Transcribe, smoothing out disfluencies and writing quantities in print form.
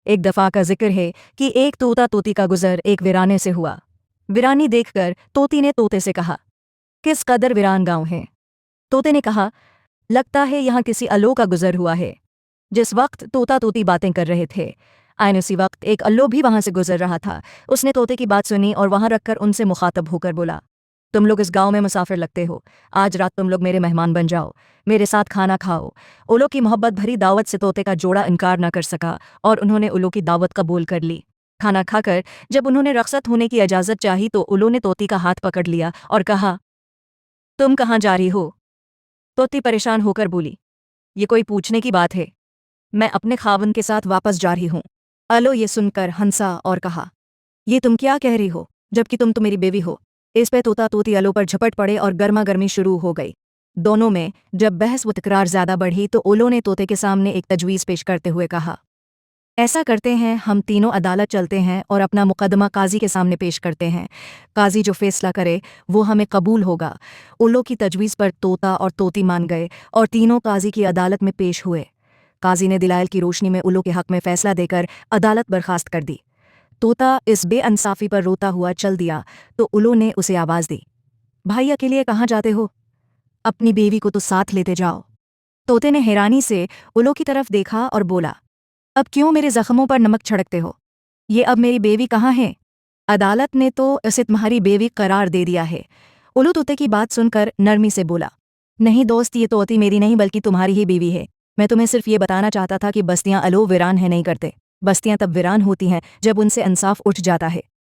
एक दफा का जिक्र है कि एक तोता तोती का गुजर एक वीराने से हुआ। वीरानी देखकर तोती ने तोते से कहा, किस कदर वीरान गांव है। तोते ने कहा, लगता है यहाँ किसी अल्लोह का गुजर हुआ है। जिस वक्त तोता तोती बातें कर रहे थे, आन उसी वक्त एक अल्लोह भी वहां से गुजर रहा था। उसने तोते की बात सुनी और वहां रखकर उनसे मुखातब होकर बोला, तुम लोग इस गांव में मुसाफिर लगते हो, आज रात तुम लोग मेरे मेहमान बन जाओ, मेरे साथ खाना खाओ। उल्लू की मोहब्बत भरी दावत से तोते का जोड़ा इनकार न कर सका और उन्होंने उल्लू की दावत कबूल कर ली। खाना खाकर जब उन्होंने रख्सत होने की इजाज़त चाही तो उल्लू ने तोती का हाथ पकड़ लिया और कहा, तुम कहाँ जा रही हो। तोती परेशान होकर बोली, ये कोई पूछने की बात है, मैं अपने खावन के साथ वापस जा रही हूँ। अलो ये सुनकर हंसा और कहा, ये तुम क्या कह रही हो, जबकि तुम तो मेरी बेबी हो। इस पे तोता तोती अलो पर झपट पड़े और गर्मा गर्मी शुरू हो गई। दोनों में जब बहस व तकरार ज्यादा बढ़ी तो ओलो ने तोते के सामने एक तजवीज़ पेश करते हुए कहा, ऐसा करते हैं, हम तीनों अदालत चलते हैं और अपना मुकदमा काजी के सामने पेश करते हैं। काजी जो फैसला करे वो हमें कबूल होगा। उल्लू की तजवीज़ पर तोता और तोती मान गए और तीनों काजी की अदालत में पेश हुए। काजी ने दलाइल की रोशनी में उल्लू के हक में फैसला देकर अदालत बर्खास्त कर दी। तोता इस बेअंसाफी पर रोता हुआ चल दिया तो उल्लू ने उसे आवाज़ दी, भाई अकेले कहाँ जाते हो, अपनी बेवी को तो साथ लेते जाओ। तोते ने हैरानी से उल्लू की तरफ देखा और बोला, अब क्यों मेरे जख्मों पर नमक छिड़कते हो, ये अब मेरी बेवी कहाँ है। अदालत ने तो इसे तुम्हारी बेवी करार दे दिया है। उल्लू तोते की बात सुनकर नरमी से बोला, नहीं दोस्त, ये तोती मेरी नहीं बल्कि तुम्हारी ही बीवी है। मैं तुम्हें सिर्फ ये बताना चाहता था कि बस्तियां अलो वीरान है नहीं करते। बस्तियां तब वीरान होती हैं जब उनसे इंसाफ उठ जाता है।